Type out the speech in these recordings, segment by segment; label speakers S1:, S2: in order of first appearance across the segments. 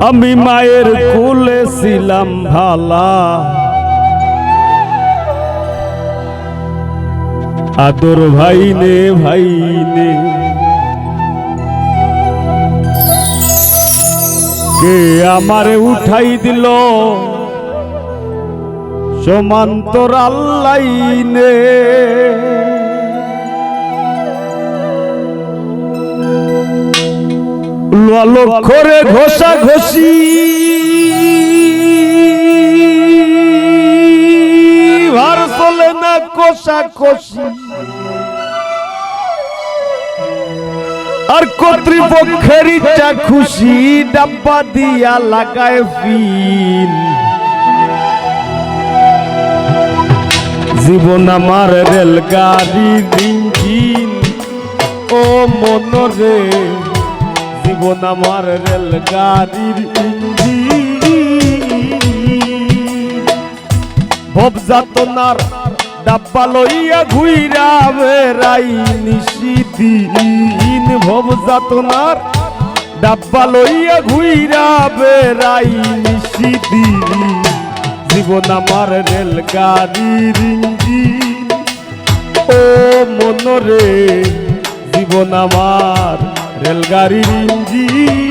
S1: আমি মায়ের কোলে ছিলাম ভালা, আদর ভাইনে ভাইনে কে আমারে উঠাই দিল সমান্তর আল্লাইনে। লক্ষ্যরে ঘষা ঘষি ভার চলে না কষা কষি, আর কর্তৃপক্ষের ইচ্ছা খুশি ডাব্বা দিয়া লাগায় ফিল। জীবন আমার রেলগাড়ির ইঞ্জিন ও মনরে, জীবন আমার রেলগাড়ির ইঞ্জিন। ভব যাতনার ডাব্বা লইয়া ঘুইরা বেড়াই নিশিদিন, ভব যাতনার ডাব্বা লইয়া ঘুইরা বেড়াই নিশিদিন। জীবন আমার রেলগাড়ির ইঞ্জিন ও মনরে, জীবন আমার রেলগাড়ির ইঞ্জিন।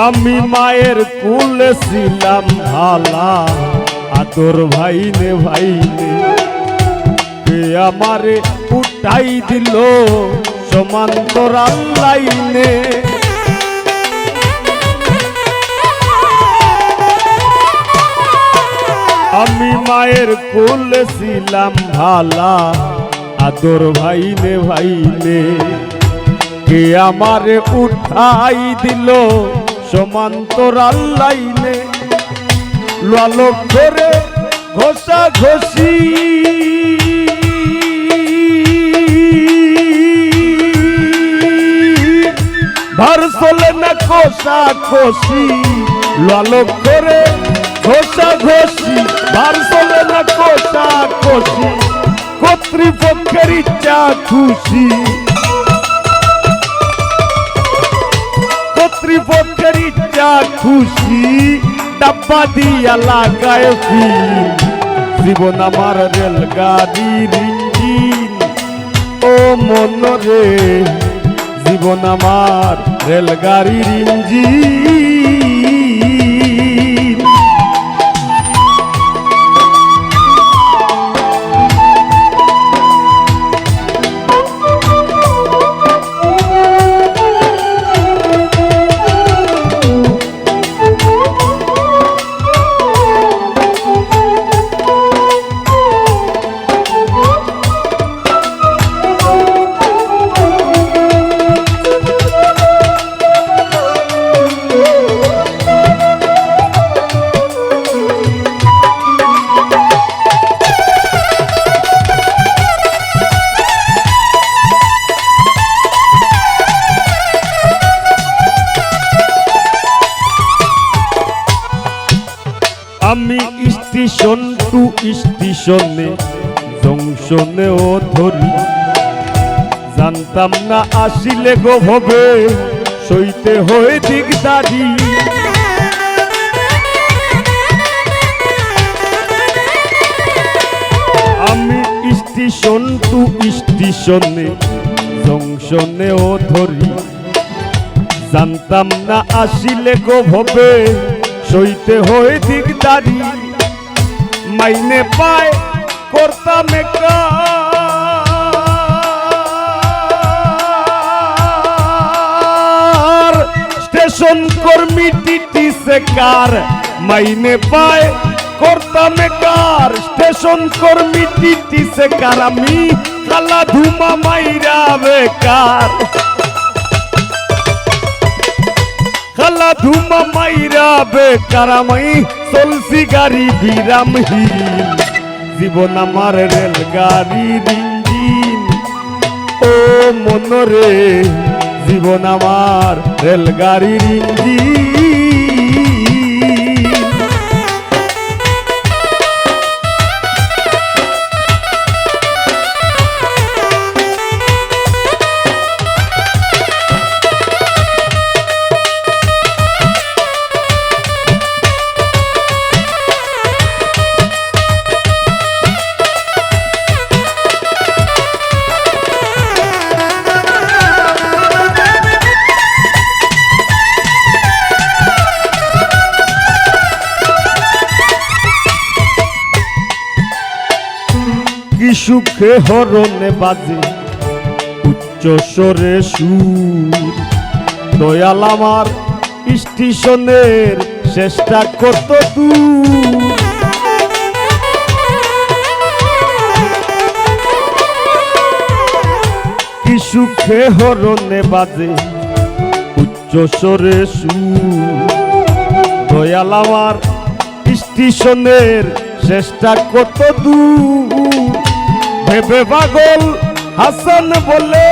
S1: আমি মায়ের কোলে ছিলাম ভালা, আদর ভাইনে ভাইনে কে আমারে উঠাই দিল সমান্তর আল্লাইনে। আমি মায়ের কোলে ছিলাম ভালা, আদর ভাইনে ভাইনে কে আমারে উঠাই দিল সমান্তর আল্লাইনে। লক্ষ্যরে ঘষা ঘষি ভার চলে না কষা কষি, লক্ষ্যরে ঘষা ঘষি ভার চলে না কষা কষি, কর্তৃপক্ষের ইচ্ছা খুশি, কর্তৃপক্ষের ইচ্ছা খুশি ডাব্বা দিয়া লাগায় ফিল। জীবন আমার রেলগাড়ির ইঞ্জিন ও মনরে, জীবন আমার রেলগাড়ির ইঞ্জিন। আমি স্টেশন টু স্টেশনে জংশনেও ধরি, জানতাম না আসিলে গো হবে সইতে হয়ে দিগদারি। আমি স্টেশন টু স্টেশনে জংশনেও ধরি, জানতাম না আসিলে গো হবে সইতে হয়ে দিগদারি। মাইনে পায় করতাম কার, স্টেশন কর্মী টিটি সেকার। মাইনে পায় করতাম কার, স্টেশন কর্মী টিটি সেকার। আমি কালা ধুমা মাইরা বেকার, শালা ধুমা মাইরা বেকারামাই চলছি গাড়ি বিরামহীন জীবন আমার রেলগাড়ির ইঞ্জিন ও মনরে জীবন আমার রেলগাড়ির ইঞ্জিন কি সুখে হরণে বাজে উচ্চ স্বরে সুর দয়াল আমার স্টেশনের চেষ্টা কত দূর কি সুখে হরণে বাজে উচ্চ স্বরে সুর দয়াল আমার স্টেশনের চেষ্টা কত দূর ভেবে পাগল হাসান বলে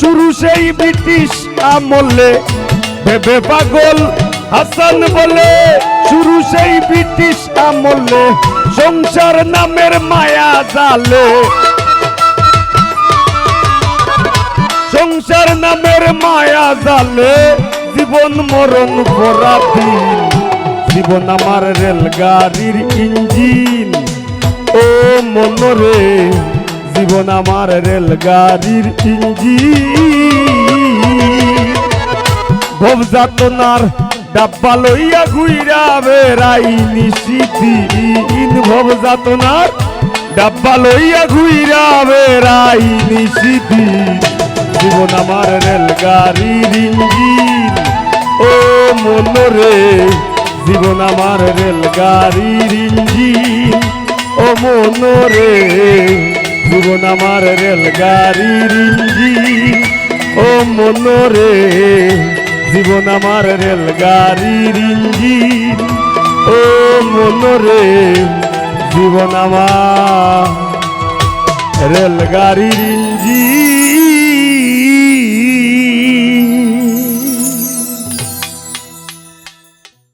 S1: শুরু সেই ব্রিটিশ আমলে ভেবে পাগল হাসান বলে শুরু সেই ব্রিটিশ আমলে সংসার নামের মায়া জালে সংসার নামের মায়া জালে জীবন মরণ পরাধীন জীবন আমার রেলগাড়ির ইঞ্জিন ও মনরে জীবন আমার রেলগাড়ির ইঞ্জিন ভবযাতনার ডাব্বা লইয়া ঘুইরা বেড়াই নিশিদিন ভবযাতনার ডাব্বা লইয়া ঘুইরা বেড়াই নিশিদিন জীবন আমার রেলগাড়ির ইঞ্জিন ও মনরে জীবন আমার রেলগাড়ির ইঞ্জিন ও মনরে জীবন আমার রেলগাড়ির ইঞ্জিন ও মনরে জীবন আমার রেলগাড়ির ইঞ্জিন ও মনরে জীবন আমার রেলগাড়ির ইঞ্জিন